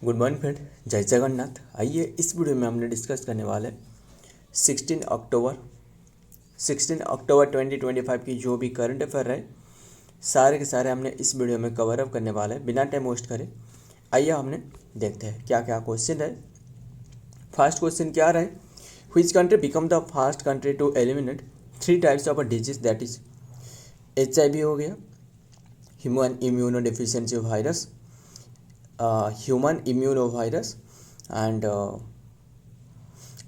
Good morning friend, जय जगन्नाथ। आइए इस वीडियो में हमने डिस्कस करने वाले 16 अक्टूबर 2025 की जो भी करंट अफेयर रहे सारे के सारे हमने इस वीडियो में कवर अप करने वाले हैं बिना टाइम वेस्ट करे। आइए हमने देखते हैं क्या क्या क्वेश्चन है। फर्स्ट क्वेश्चन क्या रहे, which country become the first country to eliminate 3 types of a disease, that is HIV हो गया, human immuno deficiency virus, human immuno virus and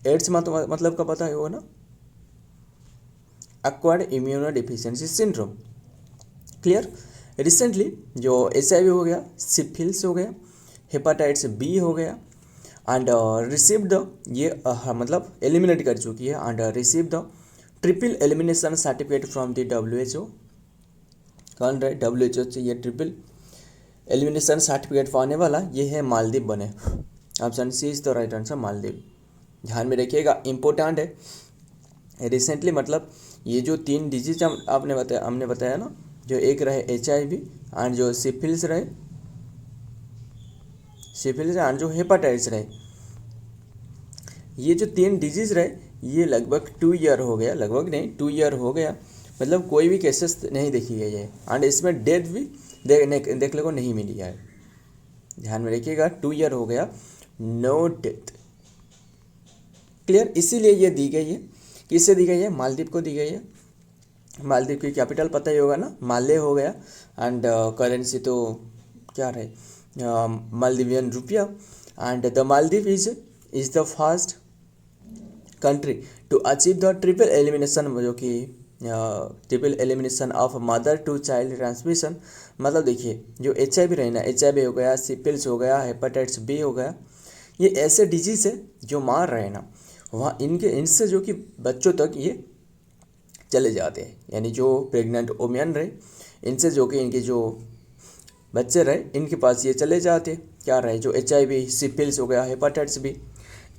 AIDS मतलब का पता है वो ना, acquired immuno deficiency syndrome. Clear. Recently जो HIV हो गया, सिफिलिस हो गया, हेपाटाइटिस B हो गया एंड रिसीव्ड द ये मतलब एलिमिनेट कर चुकी है and receive the triple elimination certificate from the WHO। कौन रहे WHO से ये ट्रिपल एलिमिनेशन सर्टिफिकेट पाने वाला ये है मालदीव बने। Option C is the right answer, Maldives. ध्यान में रखिएगा, इम्पोर्टेंट है। रिसेंटली मतलब ये जो 3 डिजीज हमने बताया ना, जो एक रहे HIV एंड जो सिफिलिस एंड जो हेपाटाइटिस रहे, ये जो 3 डिजीज रहे ये लगभग 2 ईयर हो गया, लगभग नहीं 2 ईयर हो गया, मतलब कोई भी केसेस नहीं देखी गई है एंड इसमें डेथ भी देखने को नहीं मिली है। ध्यान में रखिएगा, 2 ईयर हो गया, नो डेथ। क्लियर। इसीलिए ये दी गई है, किससे दी गई है, मालदीव को दी गई है। मालदीव की कैपिटल पता ही होगा ना, माले हो गया एंड करेंसी तो क्या रहे, मालदीवियन रुपया and the Maldives is the first country to achieve the triple elimination, जो कि triple elimination of mother to child transmission. मतलब देखिए जो HIV रहे ना, HIV हो गया, सिफिलिस हो गया, हेपाटाइटिस B हो गया, ये ऐसे डिजीज है जो मार रहे ना, वहाँ इनसे जो कि बच्चों तक ये चले जाते हैं। यानी जो प्रेग्नेंट वोमेन रहे, इनसे जो कि इनके जो बच्चे रहे इनके पास ये चले जाते क्या रहे, जो HIV सिफिलिस हो गया, हेपाटाइटिस B,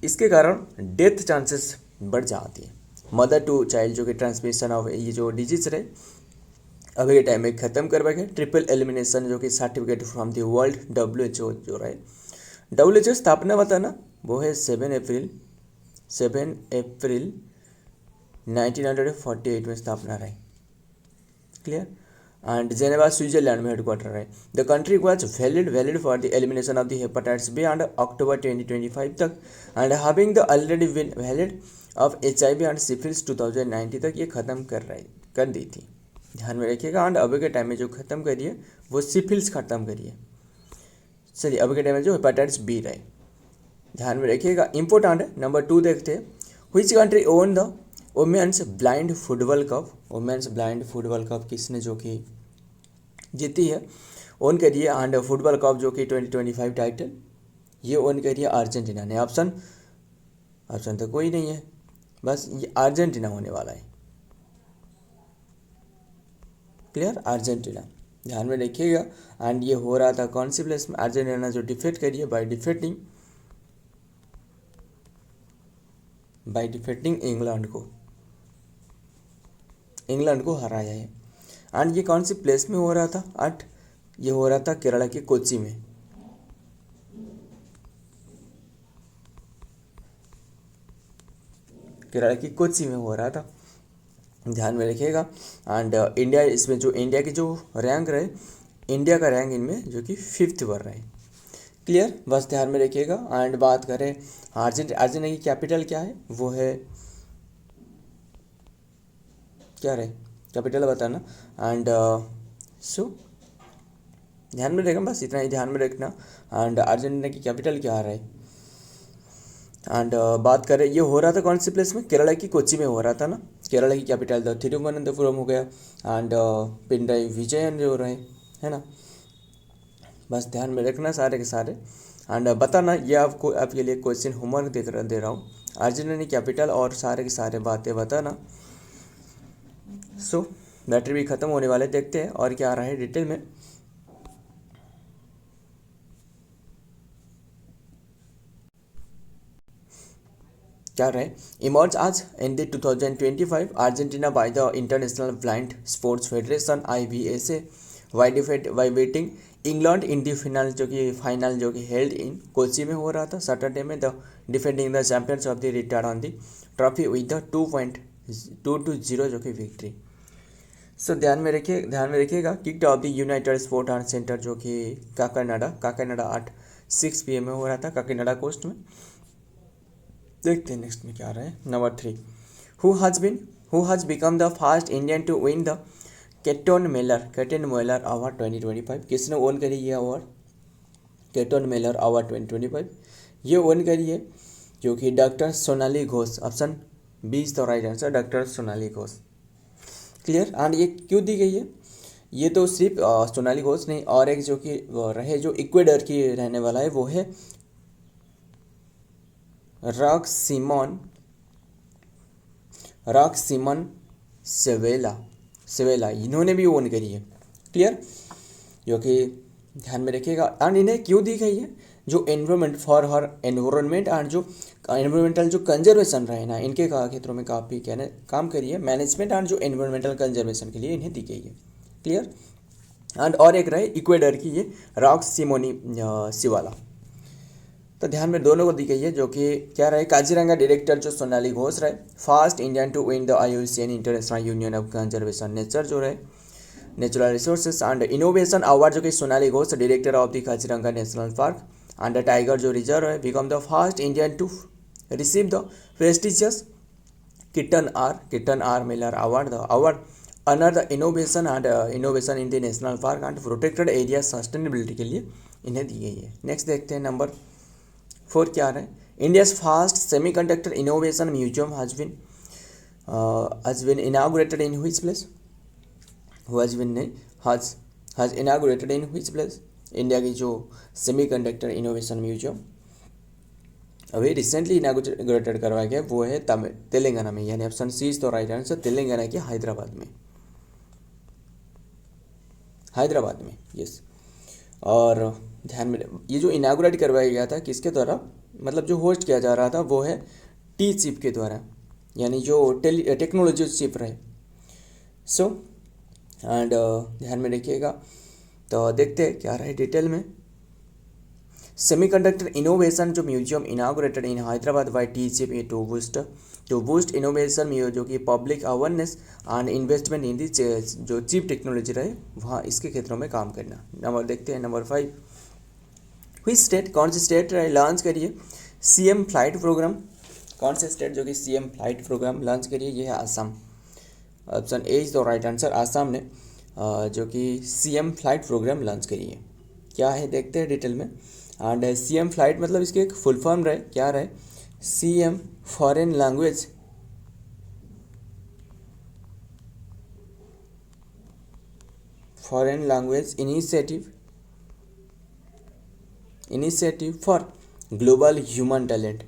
इसके कारण डेथ चांसेस बढ़ जाती है। मदर टू चाइल्ड जो कि ट्रांसमिशन ऑफ ये जो डिजीज रहे अभी के टाइम में ख़त्म करवाएंगे। ट्रिपल एलिमिनेशन जो कि certificate from the world WHO जो रहे, WHO स्थापना बताना वो है 7 अप्रैल 1948 में स्थापना रही। क्लियर। एंड जेनेवा स्विट्जरलैंड में हेडक्वार्टर रहे। The country was valid for the elimination of the hepatitis B and October 2025 तक and having the already been valid of HIV and syphilis 2019 तक ये ख़त्म कर दी थी। ध्यान में रखिएगा। एंड अभी के टाइम में जो ख़त्म करिए वो सिफिलिस ख़त्म करिए। चलिए अभी के टाइम में जो हेपाटाइटिस B रहे, ध्यान में रखिएगा, इंपॉर्टेंट है। नंबर 2 देखते हैं, which country won the women's blind football cup. Women's blind football cup किसने जो कि जीती है, ओन करिए। एंड फुटबॉल कप जो कि 2025 टाइटल ये ओन करिए अर्जेंटीना ने। ऑप्शन तो कोई नहीं है, बस ये अर्जेंटीना होने वाला है। Clear, Argentina. ध्यान में रखिएगा। एंड ये हो रहा था कौन सी प्लेस में, अर्जेंटीना जो डिफेट करिए बाय डिफेटिंग इंग्लैंड को हराया है। एंड ये कौन सी प्लेस में हो रहा था, ये हो रहा था केरला के कोच्चि में। केरला की कोच्चि में हो रहा था, ध्यान में रखिएगा। एंड इंडिया इसमें जो इंडिया की जो रैंक रहे, इंडिया का रैंक इनमें जो कि 5th पर रहे। क्लियर, बस ध्यान में रखिएगा। एंड बात करें अर्जेंटीना की कैपिटल क्या है, वो है क्या रहे, कैपिटल बताना। एंड सो ध्यान में रखना, बस इतना ही ध्यान में रखना। एंड अर्जेंटीना की कैपिटल क्या रहे। एंड बात करें ये हो रहा था कौन सी प्लेस में, केरला की कोच्चि में हो रहा था ना। केरला की कैपिटल था थिरुवनंतपुरम हो गया एंड पिनराई विजयन जो रहे, है ना। बस ध्यान में रखना सारे के सारे। एंड बताना, ये आपके लिए क्वेश्चन होमवर्क दे रहा हूँ, अर्जेंटीना की कैपिटल और सारे के सारे बातें बताना। सो बैटरी भी ख़त्म होने वाले, देखते हैं और क्या आ रहा है डिटेल में। क्या रहे, इमर्ज आज in the 2025 Argentina by the international blind sports federation IBSA by beating England in the final जो कि हेल्ड इन कोची में हो रहा था सैटरडे में, the defending the champions of the retired on the trophy with the 2.220 जो कि victory. सो ध्यान में रखिएगा kicked of the United sport and centre जो कि काकानाडा 6 PM में हो रहा था काकीनाडा कोस्ट में। देखते हैं नेक्स्ट में क्या रहा है। Number 3, who has become the first Indian to win the Kenton Miller award 2025। किसने ओन करी ये अवार्ड? केटन मेलर अवार्ड 2025 ये ओन करी है जो कि doctor Sonali Ghosh. Option B is the right answer, doctor Sonali Ghosh. Clear. And ये क्यों दी गई है? ये तो सिर्फ सोनाली घोष नहीं, और एक जो कि रहे जो इक्वेडर की रहने वाला है वो है रॉक सिमन सेवेला, इन्होंने भी ओन करी है। क्लियर, जो कि ध्यान में रखिएगा। एंड इन्हें क्यों दी गई है? जो environment for her environment and जो एनवायरमेंटल जो कंजर्वेशन रहे ना, इनके क्षेत्रों में काफ़ी कहने काम करिए मैनेजमेंट एंड जो एनवायरमेंटल कंजर्वेशन के लिए इन्हें दी गई है। क्लियर। एंड और एक रहे इक्वेडर की ये रॉक सिमोनी सिवाला। तो ध्यान में दोनों को दी गई है जो कि क्या रहे, काजीरंगा डायरेक्टर जो सोनाली घोष रहे, first Indian to win the IUCN international union of conservation nature जो रहे natural resources and innovation award जो कि Sonali Ghosh director of the Kaziranga national park and the tiger जो रिजर्व है, become the first Indian to receive the prestigious Kenton R Miller award. The award honour the innovation in the national park and protected area sustainability के लिए इन्हें दी गई है। Next देखते हैं number 4 क्या है। India's first semiconductor innovation museum has been inaugurated in which place? Has inaugurated in which place? India की जो सेमीकंडक्टर इनोवेशन म्यूजियम अभी रिसेंटली इनागुरेटेड करवाया गया वो है तेलंगाना में, यानी option C is the right answer, Telangana के हैदराबाद में यस। और ध्यान में ये जो इनागुरेट करवाया गया था किसके द्वारा, मतलब जो होस्ट किया जा रहा था वो है टी चिप के द्वारा, यानी जो टेक्नोलॉजी चिप रहे। सो एंड ध्यान में रखिएगा। तो देखते हैं क्या रहे डिटेल में। सेमीकंडक्टर इनोवेशन जो museum inaugurated in Hyderabad by T chip to boost innovation जो कि public awareness and investment in the जो चिप टेक्नोलॉजी रहे वहाँ इसके क्षेत्रों में काम करना। नंबर देखते हैं नंबर 5, हुई स्टेट, कौन सी स्टेट लॉन्च करिए CM फ्लाइट प्रोग्राम? कौन से स्टेट जो कि CM फ्लाइट प्रोग्राम लॉन्च करिए? ये है Assam. Option A is the right answer, Assam ने जो कि CM फ्लाइट प्रोग्राम लॉन्च करिए। क्या है देखते हैं डिटेल में। एंड CM फ्लाइट मतलब इसके एक फुल फॉर्म रहे, क्या रहे? CM foreign language initiative for global human talent.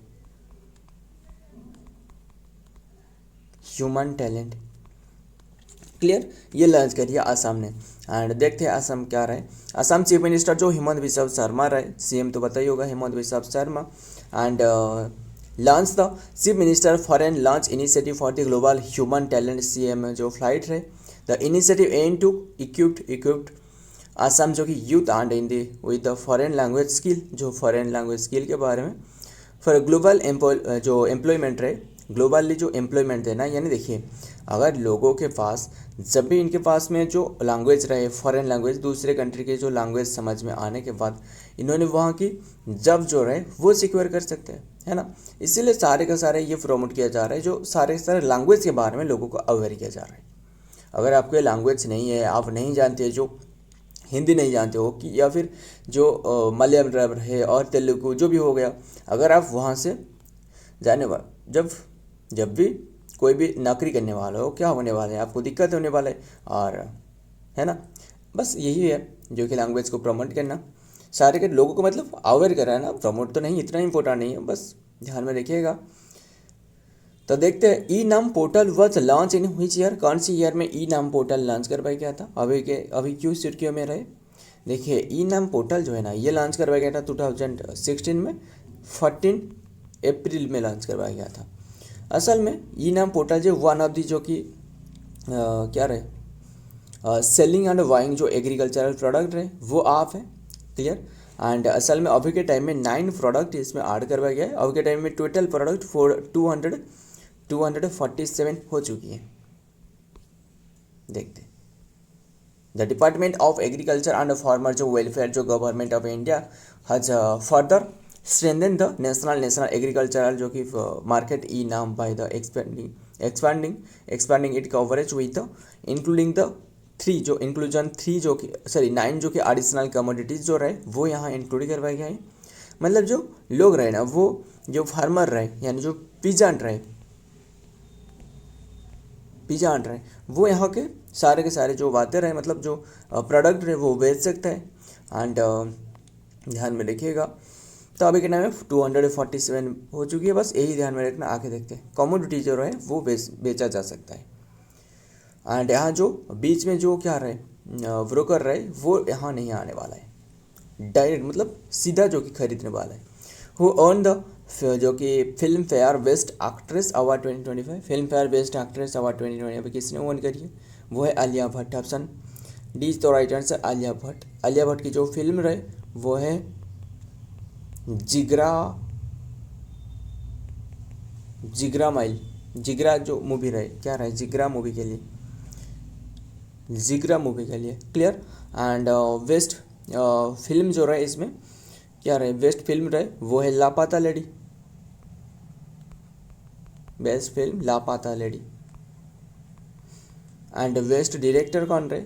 Clear, ये लॉन्च करिए आसाम ने। एंड देखते हैं आसाम क्या रहे। आसाम चीफ मिनिस्टर जो हिमंत बिस्वा शर्मा रहे, CM तो पता ही होगा Himanta Biswa Sarma. And launch the chief minister foreign launch initiative for the global human talent CM जो फ्लाइट रहे। The initiative aim to equipped Assam जो कि youth and in the with the foreign language skill, जो फॉरेन लैंग्वेज स्किल के बारे में for global जो employment रहे, ग्लोबली जो एम्प्लॉयमेंट देना। यानी देखिए अगर लोगों के पास जब भी इनके पास में जो लैंग्वेज रहे फॉरेन लैंग्वेज, दूसरे कंट्री के जो लैंग्वेज समझ में आने के बाद इन्होंने वहाँ की जॉब जो रहे वो सिक्योर कर सकते हैं, है ना। इसीलिए सारे का सारे ये प्रमोट किया जा रहा है, जो सारे लैंग्वेज के बारे में लोगों को अवेयर किया जा रहा है। अगर आपको लैंग्वेज नहीं है, आप नहीं जानते, जो हिंदी नहीं जानते हो कि या फिर जो मलयालम है और तेलुगु जो भी हो गया, अगर आप वहाँ से जाने वाले जब भी कोई भी नौकरी करने वाला हो, क्या होने वाला है, आपको दिक्कत होने वाला है, और है ना। बस यही है जो कि लैंग्वेज को प्रमोट करना, सारे के लोगों को मतलब अवेयर कराना, प्रमोट तो नहीं, इतना इंपॉर्टेंट नहीं है, बस ध्यान में रखिएगा। तो देखते हैं e-NAM portal was launch in which year? कौन सी ईयर में ई-नाम पोर्टल लॉन्च करवाया गया था? अभी क्यों सुर्खियों में रहे? देखिए ई-नाम पोर्टल जो है ना ये लॉन्च करवाया गया था 2016 में, 14 अप्रैल में लॉन्च करवाया गया था। असल में ई-नाम पोर्टल जो वन ऑफ दी जो कि क्या रहे सेलिंग एंड बाइंग जो एग्रीकल्चरल प्रोडक्ट है वो ऑफ है, क्लियर। एंड असल में अभी के टाइम में 9 प्रोडक्ट इसमें ऐड करवाया गया है। अभी के टाइम में टोटल प्रोडक्ट 247 हो चुकी है। देखते the department of agriculture and farmer जो वेलफेयर जो government of India has further strengthen the national agricultural जो कि मार्केट ई नाम by the expanding it coverage with the including the 9 जो कि एडिशनल कमोडिटीज़ जो रहे वो यहाँ इंक्लूड करवाए गए हैं। मतलब जो लोग रहे ना, वो जो फार्मर रहे यानी जो पीजांट रहे वो यहाँ के सारे जो बातें रहे, मतलब जो प्रोडक्ट रहे वो बेच सकता है। एंड ध्यान में रखिएगा, तो अभी के टाइम में 247 हो चुकी है, बस यही ध्यान में रखना। आगे देखते हैं कमोडिटी जो रहे वो बेचा जा सकता है। एंड यहाँ जो बीच में जो क्या रहे ब्रोकर रहे वो यहाँ नहीं आने वाला है, डायरेक्ट मतलब सीधा जो कि खरीदने वाला है। हु अर्न द जो कि film fair best actress award 2025, film fair best actress award 2020 अभी किसने अर्न करी है, वो है आलिया भट्ट। ऑप्शन डी तो राइट आंसर आलिया भट्ट। आलिया भट्ट की जो फिल्म रहे वो है जिगरा माइल। जिगरा जो मूवी रहे क्या रहे, जिगरा मूवी के लिए क्लियर। एंड बेस्ट फिल्म जो रहे इसमें क्या रहे, बेस्ट फिल्म रहे वो है लापता लेडी, बेस्ट फिल्म लापता लेडी। एंड बेस्ट डायरेक्टर कौन रहे,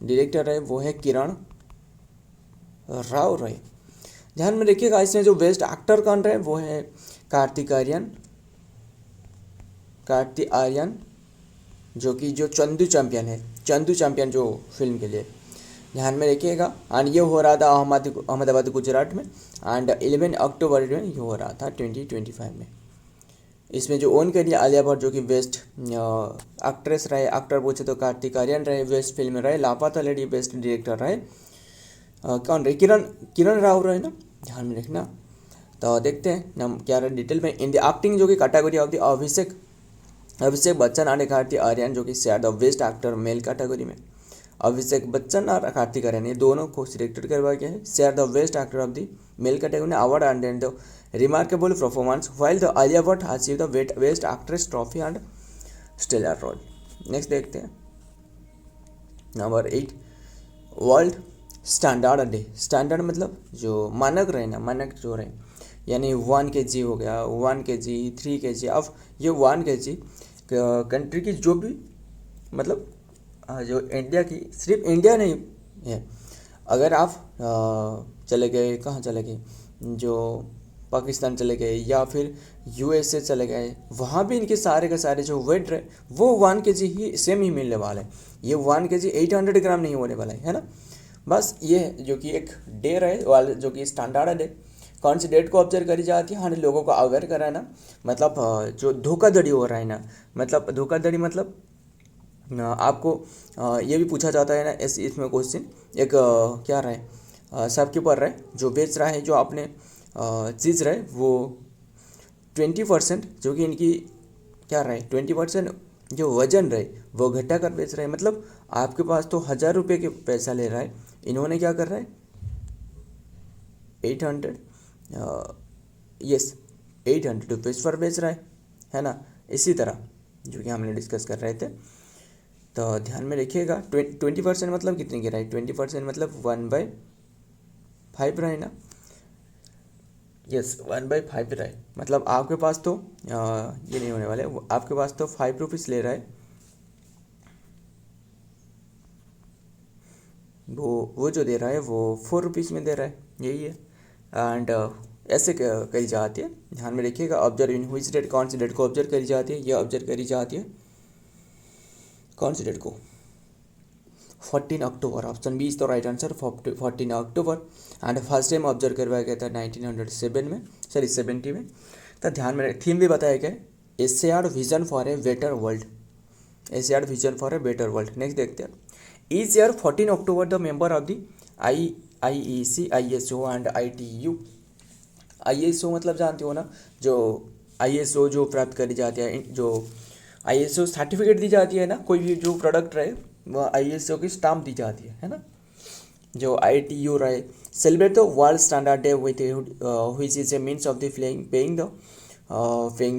डायरेक्टर रहे वो है किरण राव रहे। ध्यान में रखिएगा, इसमें जो बेस्ट एक्टर कौन रहे वो है कार्तिक आर्यन जो कि जो चंदू चैंपियन जो फिल्म के लिए ध्यान में रखिएगा। एंड ये हो रहा था अहमदाबाद गुजरात में। एंड 11 अक्टूबर में ये हो रहा था 2025 में। इसमें जो ओन करिए आलिया भट्ट जो कि बेस्ट एक्ट्रेस रहे, एक्टर पूछे तो कार्तिक आर्यन रहे, बेस्ट फिल्म रहे लापता लेडी, बेस्ट डायरेक्टर रहे कौन रहे, किरण राव रहे ना, ध्यान में रखना। तो देखते हैं हम क्या रहे डिटेल में। इन द एक्टिंग जो कि category of the Abhishek Bachchan and Kartik Aaryan जो कि share the best actor male category में अभिषेक बच्चन और कार्तिक आर्यन ये दोनों को सिलेक्टेड करवा गया है। Share the best actor of the male category award and the remarkable performance while the Alia Bhatt achieve the best actress trophy and stellar role. Next देखते हैं number 8 world standard day. Standard मतलब जो मानक रहे ना, मानक जो रहे यानी 1 kg हो गया, 1 kg 3 kg। अब ये 1 kg कंट्री की जो भी मतलब जो इंडिया की, सिर्फ इंडिया नहीं है, अगर आप चले गए कहाँ चले गए, जो पाकिस्तान चले गए या फिर USA चले गए, वहाँ भी इनके सारे के सारे जो वेट रहे वो 1 kg ही सेम ही मिलने वाला है। ये 1 kg 800 ग्राम नहीं होने वाला है ना। बस ये जो कि एक डे रहे वाले जो कि स्टैंडर्ड डे, कौन सी डेट को ऑब्जर्व करी जाती है, हाँ लोगों को अवेयर कराना। मतलब जो धोखाधड़ी हो रहा है ना, मतलब धोखाधड़ी मतलब आपको ये भी पूछा जाता है ना इसमें क्वेश्चन एक क्या रहे शॉपकीपर रहे जो बेच रहा है, जो आपने चीज़ रहे वो 20% जो कि इनकी क्या रहे 20% जो वजन रहे वो घटा कर बेच रहे हैं। मतलब आपके पास तो 1000 रुपये के पैसा ले रहा है, इन्होंने क्या कर रहा है 800 रुपीज़ पर बेच रहा है ना। इसी तरह जो कि हमने डिस्कस कर रहे थे, तो ध्यान में रखिएगा 20% मतलब कितने की रहा है, 20% मतलब 1/5 रहा है ना। यस 1/5 रहा है, मतलब आपके पास तो ये नहीं होने वाले, आपके पास तो 5 रुपीज़ ले रहा है, वो जो दे रहा है वो 4 रुपीज़ में दे रहा है, यही है। एंड ऐसे करी जाती है, ध्यान में रखिएगा। ऑब्जर्व इन हुई डेट, कौन सी डेट को ऑब्जर्व करी जाती है, ये ऑब्जर्व करी जाती है कौन सी डेट को, 14 अक्टूबर। Option B is the right answer 14 October. And first time observe करवाया गया था 1970 में। तो ध्यान में थीम भी बताया गया Asiad vision for a better world, Asiad vision for a better world. Next देखते हैं each year 14 October the member of the IEC ISO and ITU। ISO मतलब जानते हो ना, जो ISO जो प्राप्त करी जाती है, जो ISO सर्टिफिकेट दी जाती है ना, कोई भी जो प्रोडक्ट रहे वह ISO की स्टाम्प दी जाती है ना। जो ITU रहे, celebrate the world standard day with which is a means of the paying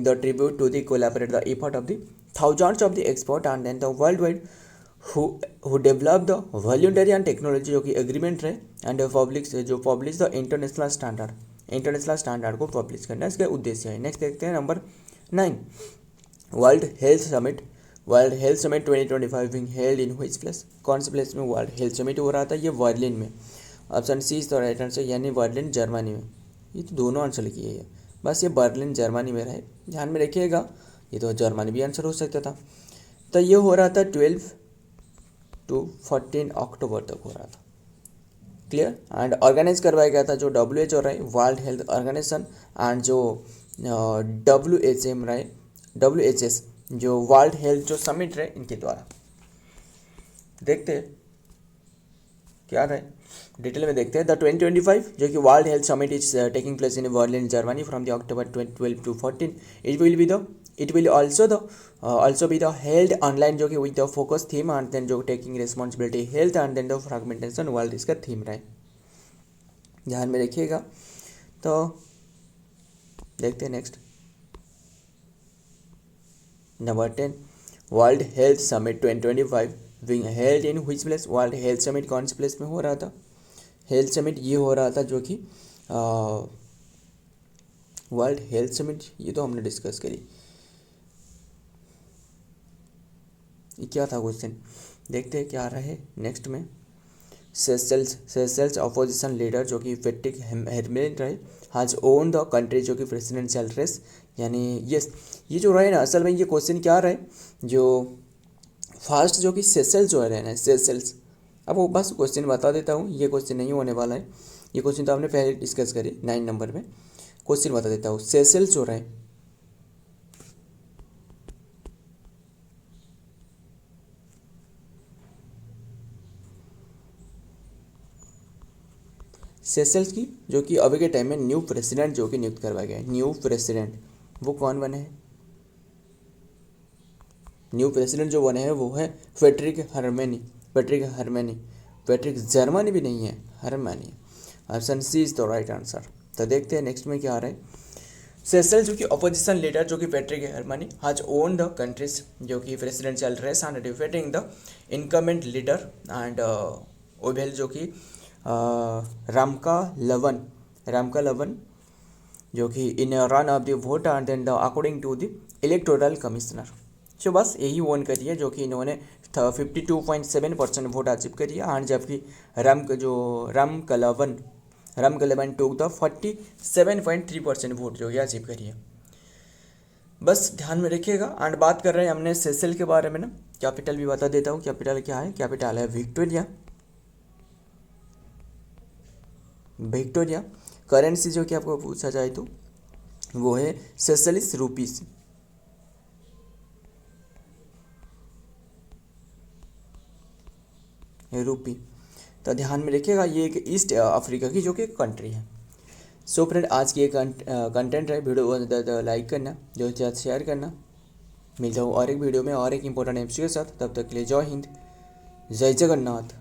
the tribute to the collaborate the effort of the thousands of the expert and then the worldwide who develop the voluntary and technology जो कि agreement रहे and publish the international standard को publish करना इसका उद्देश्य है। Next देखते हैं number 9, world health summit 2025 being held in which place, कौन से प्लेस में वर्ल्ड हेल्थ समिट हो रहा था? ये बर्लिन में। Option C is the right answer, यानी बर्लिन जर्मनी में। ये तो दोनों आंसर लिखी है, बस ये बर्लिन जर्मनी में रहे, ध्यान में रखिएगा, ये तो जर्मनी भी आंसर हो सकता था। तो ये हो रहा था 12 to 14 अक्टूबर तक हो रहा था, क्लियर। एंड ऑर्गेनाइज करवाया गया था जो WHO रहे, वर्ल्ड हेल्थ ऑर्गेनाइजेशन, एंड जो WHM रहे, WHS जो वर्ल्ड हेल्थ जो समिट रहे, इनके द्वारा। देखते हैं क्या रहे, डिटेल में देखते हैं। द 2025 जो कि world health summit is taking place in Berlin Germany from the October 12 to 14। It will also be the held online जो कि with the focus theme and then जो taking responsibility health and then the fragmentation world इसका theme रहे, ध्यान में रखिएगा। तो देखते हैं next number 10, world health summit 2025 being held in which place, world health summit कौन से प्लेस में हो रहा था? हेल्थ समिट ये हो रहा था जो कि वर्ल्ड हेल्थ समिट, ये तो हमने डिस्कस करी, ये क्या था क्वेश्चन, देखते हैं क्या आ रहा है नेक्स्ट में। सेशेल्स अपोजिशन लीडर जो कि पैट्रिक हेरमेनी रहे, हैज ओन द कंट्री जो कि प्रेसिडेंशियल रेस, यानी ये जो रहे ना, असल में ये क्वेश्चन क्या रहे, जो फर्स्ट जो कि सेशेल्स जो है ना, सेशेल्स, अब वो बस क्वेश्चन बता देता हूँ, ये क्वेश्चन नहीं होने वाला है, ये क्वेश्चन तो आपने पहले डिस्कस करी 9 नंबर में, क्वेश्चन बता देता हूँ। सेशेल्स जो रहे, सेशेल्स की जो कि अभी के टाइम में न्यू प्रेसिडेंट जो कि नियुक्त करवाया गया है, न्यू प्रेसिडेंट वो कौन बने हैं? न्यू प्रेसिडेंट जो बने हैं वो है पैट्रिक हरमेनी। पैट्रिक जर्मनी भी नहीं है, Herminie. Option C is the right answer. तो देखते हैं नेक्स्ट में क्या आ रहा है। सेशेल्स जो कि अपोजिशन लीडर जो कि Patrick Herminie has won the country's जो कि presidential race and defeating the incumbent leader and Wavel जो कि रामका लवन जो कि in run off the vote and then the according to the electoral commissioner. So बस यही वोन करी है जो कि इन्होंने 52.7% वोट अचीव करी है, एंड जबकि रामकलवन टूक द 47.3% वोट जो कि अचीव करी है। बस ध्यान में रखिएगा। एंड बात कर रहे हैं हमने सेशेल के बारे में ना, कैपिटल भी बता देता हूँ, कैपिटल क्या है? कैपिटल है विक्टोरिया। करेंसी जो कि आपको पूछा जाए तो वो है सेशेलिस रूपीस। रूपी, तो ध्यान में रखिएगा, ये एक ईस्ट अफ्रीका की जो कि कंट्री है। सो फ्रेंड, आज की एक कंटेंट है, वीडियो लाइक करना, जो ज़्यादा शेयर करना। मिलता हूँ और एक वीडियो में और एक इंपॉर्टेंट एमसीक्यू के साथ, तब तक के लिए जय हिंद, जय जगन्नाथ।